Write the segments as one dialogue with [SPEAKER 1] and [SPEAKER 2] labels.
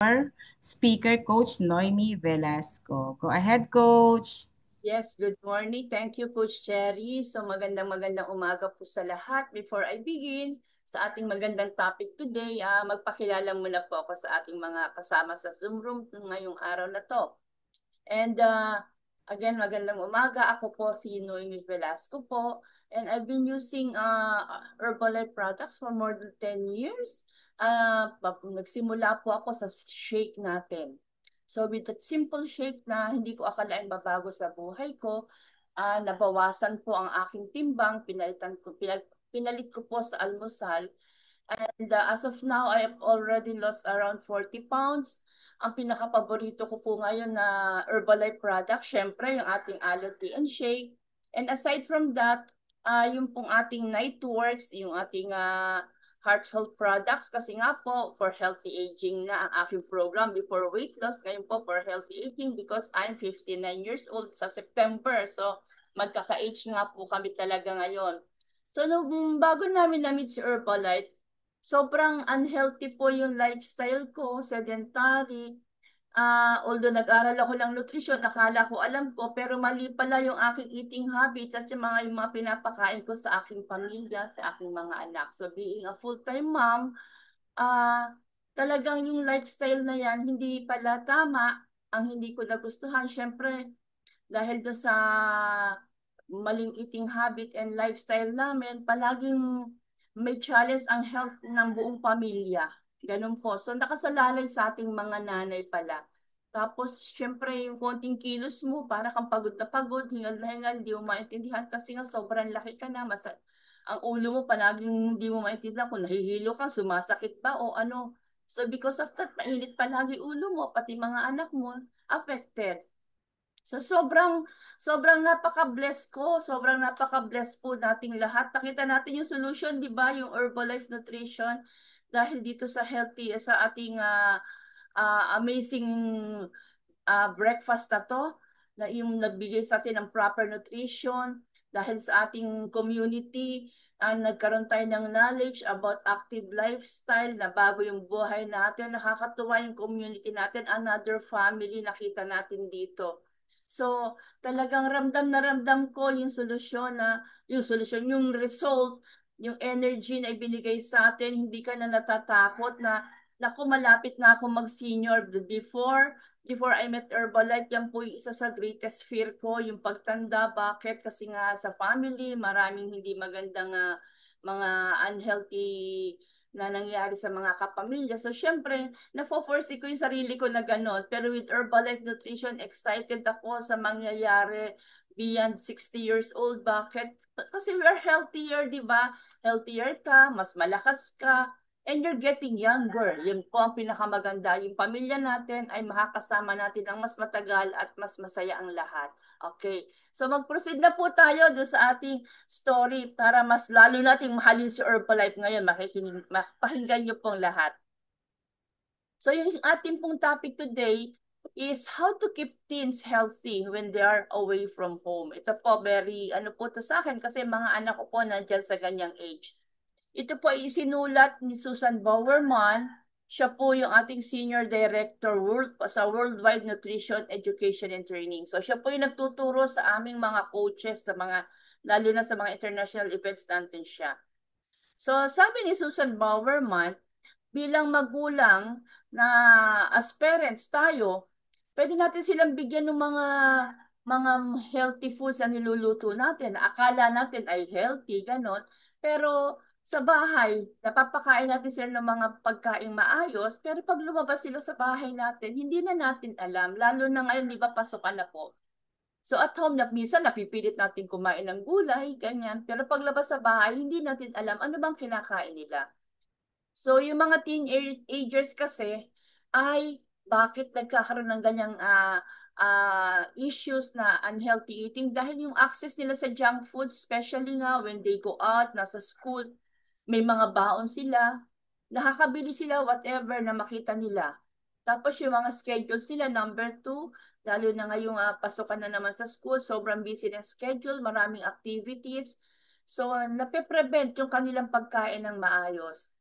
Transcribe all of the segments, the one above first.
[SPEAKER 1] our speaker, Coach Noemi Velasco. Go ahead, Coach.
[SPEAKER 2] Yes, good morning. Thank you, Coach Cherry. So magandang umaga po sa lahat. Before I begin sa ating magandang topic today, magpakilala muna po ako sa ating mga kasama sa Zoom room ngayong araw na to. And again, magandang umaga. Ako po si Noemi Velasco po. And I've been using Herbalife products for more than 10 years. Nagsimula po ako sa shake natin. So with that simple shake na hindi ko akalain babago sa buhay ko, nabawasan po ang aking timbang, pinalit ko po sa almusal. And as of now, I have already lost around 40 pounds. Ang pinaka-paborito ko po ngayon na Herbalife product, syempre yung ating Aloe Tea and Shake. And aside from that, yung pong ating Nightworks, yung ating heart health products, kasi nga po for healthy aging na ang aking program before weight loss, ngayon po for healthy aging because I'm 59 years old sa September. So magkaka-age nga po kami talaga ngayon. So nung bago namin na-meet si Herbalife, sobrang unhealthy po yung lifestyle ko, sedentary. Although nag-aral ako ng nutrition, akala ko alam ko, pero mali pala yung aking eating habits at yung mga pinapakain ko sa aking pamilya, sa aking mga anak. So being a full-time mom, talagang yung lifestyle na yan, hindi pala tama. Ang hindi ko nagustuhan, syempre, dahil doon sa maling eating habit and lifestyle namin, palaging may challenge ang health ng buong pamilya. Ganun po. So, nakasalalay sa ating mga nanay pala. Tapos, syempre, yung konting kilos mo, para kang pagod na pagod, hingal na hingal, di mo maintindihan kasi nga sobrang laki ka na. Ang ulo mo, palaging di mo maintindihan kung nahihilo ka, sumasakit ba o ano. So, because of that, mainit palagi ulo mo, pati mga anak mo, affected. So sobrang napaka-bless ko, sobrang napaka-bless po nating lahat. Nakita natin yung solution, 'di ba? Yung Herbalife Nutrition dahil dito sa healthy sa ating amazing breakfast na to na yung nagbigay sa atin ng proper nutrition dahil sa ating community nagkaroon tayo ng knowledge about active lifestyle na bago yung buhay natin. Nakakatuwa yung community natin, another family nakita natin dito. So, talagang ramdam na ramdam ko yung result, yung energy na ibinigay sa atin, hindi ka na natatakot na, naku, malapit na ako mag-senior. Before I met Herbalife, yan po yung isa sa greatest fear ko, yung pagtanda. Bakit? Kasi nga sa family, maraming hindi magandang mga unhealthy na nangyari sa mga kapamilya. So, syempre, nafo-force ko yung sarili ko na gano'n. Pero with Herbalife Nutrition, excited ako sa mangyayari beyond 60 years old. Bakit? Kasi we are healthier, di ba? Healthier ka, mas malakas ka, and you're getting younger. Yun po ang pinakamaganda. Yung pamilya natin ay makakasama natin ang mas matagal at mas masaya ang lahat. Okay. So mag-proceed na po tayo do sa ating story para mas lalo nating mahalin si Herbalife ngayon. Pakinggan niyo pong lahat. So yung ating pong topic today is how to keep teens healthy when they are away from home. Ito po, very ano po to sa akin kasi mga anak ko po nandiyan sa ganyang age. Ito po ay isinulat ni Susan Bowerman. Siya po yung ating Senior Director sa Worldwide Nutrition Education and Training. So siya po yung nagtuturo sa aming mga coaches, lalo na sa mga international events natin siya. So sabi ni Susan Bowerman, bilang magulang na as parents tayo, pwede natin silang bigyan ng mga healthy foods na niluluto natin. Akala natin ay healthy, ganon. Pero sa bahay, napapakain natin sila ng mga pagkain maayos, pero pag lumabas sila sa bahay natin, hindi na natin alam. Lalo na ngayon, di ba, pasukan na po. So at home, minsan napipilit natin kumain ng gulay, ganyan. Pero paglabas sa bahay, hindi natin alam ano bang kinakain nila. So, yung mga teenagers kasi ay bakit nagkakaroon ng ganyang issues na unhealthy eating dahil yung access nila sa junk food, especially nga when they go out, nasa school, may mga baon sila, nakakabili sila whatever na makita nila. Tapos yung mga schedules nila, number two, lalo na ngayong pasukan na naman sa school, sobrang busy ng schedule, maraming activities. So, nape-prevent yung kanilang pagkain ng maayos.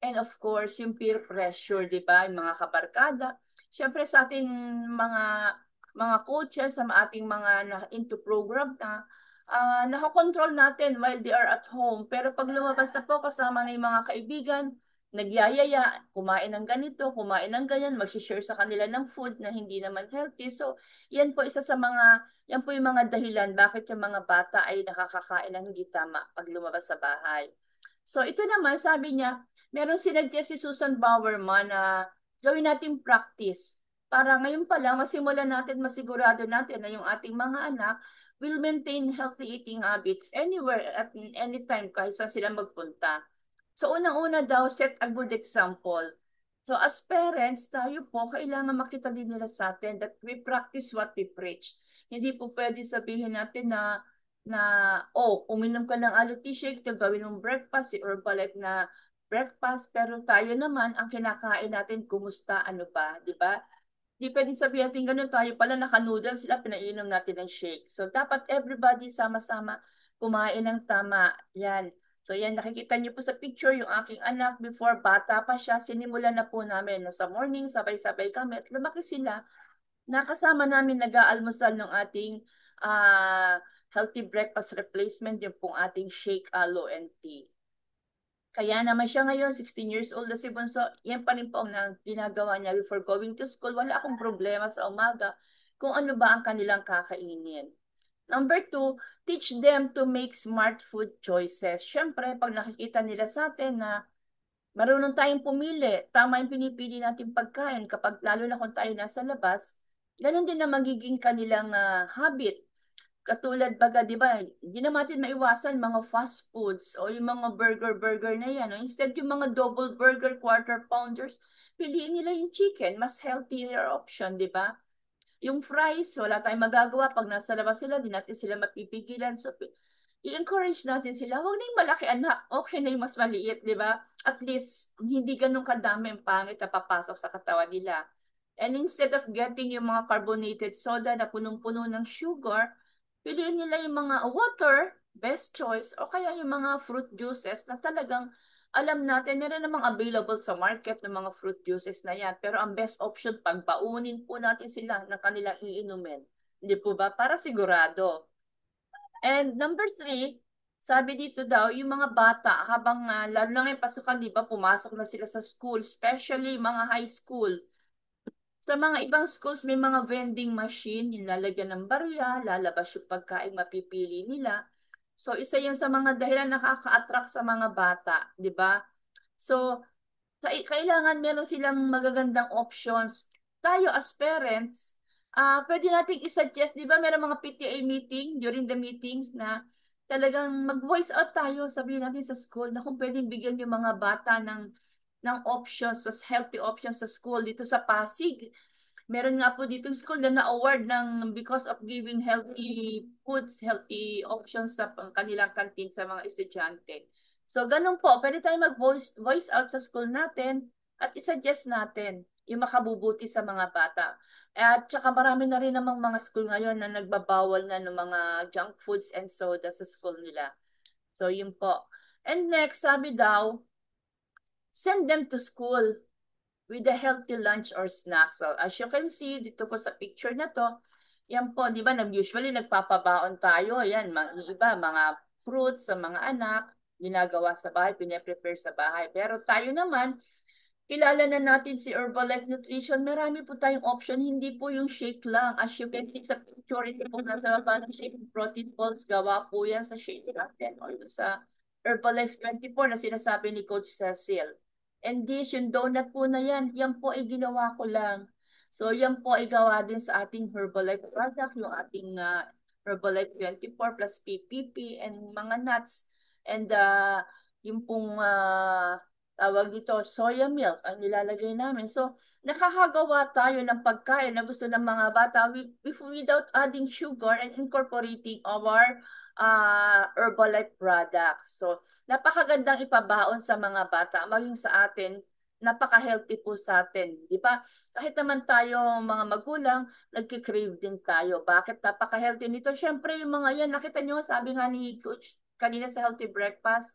[SPEAKER 2] And of course, yung peer pressure, di ba? Yung mga kabarkada. Siyempre sa ating mga coaches, sa ating mga into program na nakakontrol natin while they are at home. Pero pag lumabas na po kasama ng mga kaibigan, nagyayaya, kumain ng ganito, kumain ng ganyan, mag-share sa kanila ng food na hindi naman healthy. So, yan po yung mga dahilan bakit yung mga bata ay nakakakain ng hindi tama pag lumabas sa bahay. So, ito naman, sabi niya, meron sinuggest si Susan Bowerman na gawin nating practice para ngayon pa lang masimulan natin, masigurado natin na yung ating mga anak will maintain healthy eating habits anywhere at anytime kahit saan sila magpunta. So unang-una daw, set a good example. So as parents, tayo po, kailangan makita din nila sa atin that we practice what we preach. Hindi po pwede sabihin natin na uminom ka ng aloe shake, ito gawin mong breakfast, si Herbalife na breakfast, pero tayo naman, ang kinakain natin, kumusta, ano ba, di ba? Di pwedeng sabihin natin ganun, tayo pala naka-noodles sila, pinainom natin ng shake. So, dapat everybody sama-sama kumain ng tama. Yan. So, yan, nakikita niyo po sa picture, yung aking anak, before bata pa siya, sinimulan na po namin na sa morning, sabay-sabay kami, at lumaki sila. Nakasama namin nag-aalmusal ng ating uh, healthy breakfast replacement, yung pong ating shake, aloe, and tea. Kaya naman siya ngayon, 16 years old na si Bunso, yan pa rin po ang ginagawa niya before going to school. Wala akong problema sa umaga kung ano ba ang kanilang kakainin. Number two, teach them to make smart food choices. Siyempre, pag nakikita nila sa atin na marunong tayong pumili, tama yung pinipili natin pagkain kapag lalo na kung tayo nasa labas, ganun din na magiging kanilang habit. Katulad baga, di ba, hindi na natin maiwasan mga fast foods o yung mga burger na yan. No? Instead, yung mga double burger, quarter pounders, piliin nila yung chicken, mas healthier option, di ba? Yung fries, wala tayong magagawa. Pag nasa labas sila, di natin sila mapipigilan. So, i-encourage natin sila. Huwag na yung malaki anak. Okay na yung mas maliit, di ba? At least, hindi ganun kadami ang pangit na papasok sa katawan nila. And instead of getting yung mga carbonated soda na punong-puno ng sugar, piliin nila yung mga water, best choice, o kaya yung mga fruit juices na talagang alam natin, meron namang available sa market ng mga fruit juices na yan. Pero ang best option, pagbaunin po natin sila ng kanilang iinumin. Hindi po ba? Para sigurado. And number three, sabi dito daw, yung mga bata, habang lalo na ngayon pasukan, di ba, pumasok na sila sa school, especially mga high school. Sa mga ibang schools, may mga vending machine, yung lalagyan ng barya, lalabas yung pagkain mapipili nila. So, isa yan sa mga dahilan nakaka-attract sa mga bata, di ba? So, kailangan meron silang magagandang options. Tayo as parents, pwede nating isuggest, di ba, meron mga PTA meeting during the meetings na talagang mag-voice out tayo, sabihin natin sa school na kung pwedeng bigyan yung mga bata ng options, healthy options sa school. Dito sa Pasig, meron nga po dito school na na-award ng because of giving healthy foods, healthy options sa kanilang canteen sa mga estudyante. So, ganun po, pwede tayo mag-voice out sa school natin at isuggest natin yung makabubuti sa mga bata. At saka marami na rin namang mga school ngayon na nagbabawal na ng mga junk foods and soda sa school nila. So, yun po. And next, sabi daw, send them to school with a healthy lunch or snack. So, as you can see, dito po sa picture na to, yan po, di ba, usually nagpapabaon tayo, yan, iba, mga fruits sa mga anak, ginagawa sa bahay, pinaprepare sa bahay. Pero tayo naman, kilala na natin si Herbalife Nutrition, marami po tayong option, hindi po yung shake lang. As you can see sa picture, ito po nasa baba ng shake, protein balls, gawa po yan sa shake natin or sa Herbalife 24 na sinasabi ni Coach Cecil. And this, yung donut po na yan po ay ginawa ko lang. So, yan po ay gawa din sa ating Herbalife product, yung ating Herbalife 24 plus PPP and mga nuts. And yung pong tawag dito, soya milk ang nilalagay namin. So, nakakagawa tayo ng pagkain na gusto ng mga bata without adding sugar and incorporating our Herbalife products. So, napakagandang ipabaon sa mga bata, maging sa atin, napaka-healthy po sa atin. Di ba? Kahit naman tayo, mga magulang, nagkikrave din tayo. Bakit napaka-healthy nito? Siyempre, yung mga yan, nakita nyo, sabi nga ni Coach kanina sa Healthy Breakfast,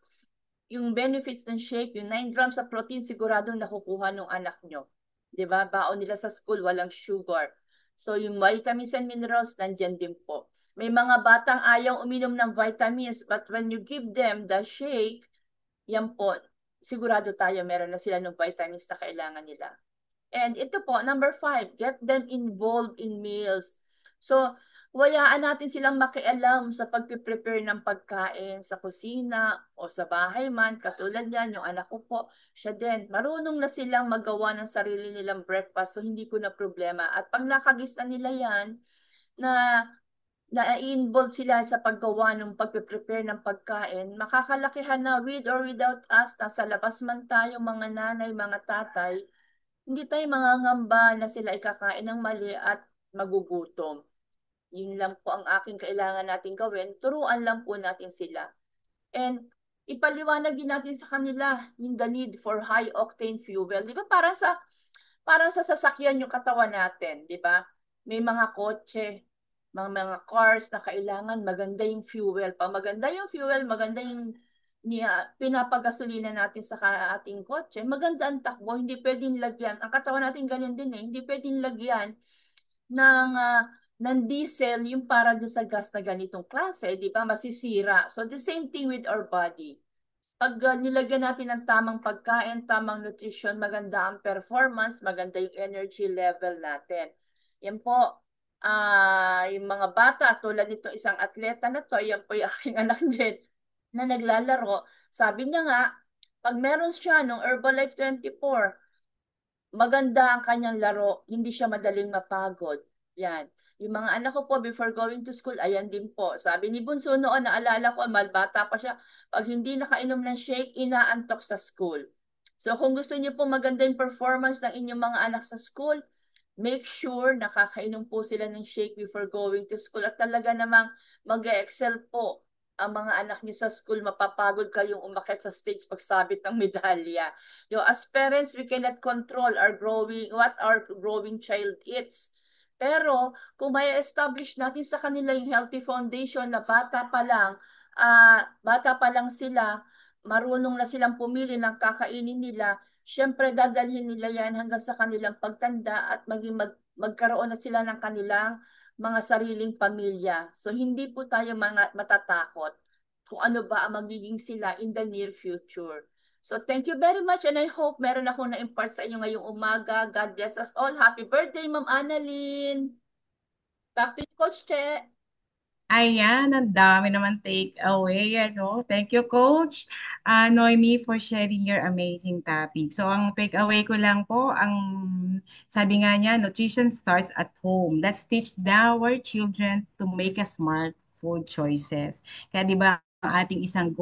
[SPEAKER 2] yung benefits ng shake, yung 9 grams of protein, siguradong nakukuha ng anak nyo. Di ba? Baon nila sa school, walang sugar. So, yung vitamins and minerals, nandyan din po. May mga batang ayaw uminom ng vitamins, but when you give them the shake, yan po, sigurado tayo meron na sila ng vitamins na kailangan nila. And ito po, number 5, get them involved in meals. So, wayaan natin silang makialam sa pagpiprepare ng pagkain sa kusina o sa bahay man. Katulad yan, yung anak ko po, siya din. Marunong na silang magawa ng sarili nilang breakfast, so hindi ko na problema. At pag nakagista nila yan, na na-involve sila sa paggawa ng pagpe-prepare ng pagkain, makakalakihan na with or without us, nasa labas man tayo mga nanay, mga tatay, hindi tayo mangangamba na sila ikakain ng mali at magugutom. Yun lang po ang aking kailangan natin gawin. Turuan lang po natin sila. And ipaliwanag din natin sa kanila yung the need for high octane fuel. Di ba parang sa sasakyan yung katawan natin, di ba? May mga kotse, mga cars na kailangan maganda yung fuel. Pag maganda yung fuel, maganda yung pinapagasolina natin sa ating kotse, maganda ang takbo, hindi pwedeng lagyan. Ang katawan natin ganun din eh, hindi pwedeng lagyan ng ng diesel yung para doon sa gas na ganitong klase, di ba? Masisira. So the same thing with our body. Pag nilagyan natin ng tamang pagkain, tamang nutrition, maganda ang performance, maganda yung energy level natin. Yan po, yung mga bata, tulad nito isang atleta na to, yan po yung aking anak din, na naglalaro. Sabi niya nga, pag meron siya nung Herbalife 24, maganda ang kanyang laro, hindi siya madaling mapagod. Yan. Yung mga anak ko po before going to school, ayan din po. Sabi ni Bunso noon, naalala ko, malbata pa siya, pag hindi nakainom ng shake, inaantok sa school. So kung gusto niyo po maganda yung performance ng inyong mga anak sa school, make sure nakakainom po sila ng shake before going to school at talaga namang mag-excel po ang mga anak niyo sa school, mapapagod kayong umakyat sa stage pagsabit ng medalya. As parents, we cannot control what our growing child eats. Pero kung may establish natin sa kanila yung healthy foundation na bata pa lang sila, marunong na silang pumili ng kakainin nila, syempre dadalhin nila yan hanggang sa kanilang pagtanda at magkaroon na sila ng kanilang mga sariling pamilya. So hindi po tayo mga matatakot kung ano ba ang magiging sila in the near future. So thank you very much and I hope meron akong na-impart sa inyo ngayong umaga. God bless us all. Happy birthday, Ma'am Annalyn. Back to you, Coach Che.
[SPEAKER 1] Ayan, ang dami naman take away. Ano? Thank you, Coach Noemi, for sharing your amazing topic. So, ang take away ko lang po, sabi nga niya, nutrition starts at home. Let's teach our children to make a smart food choices. Kaya di ba, ang ating isang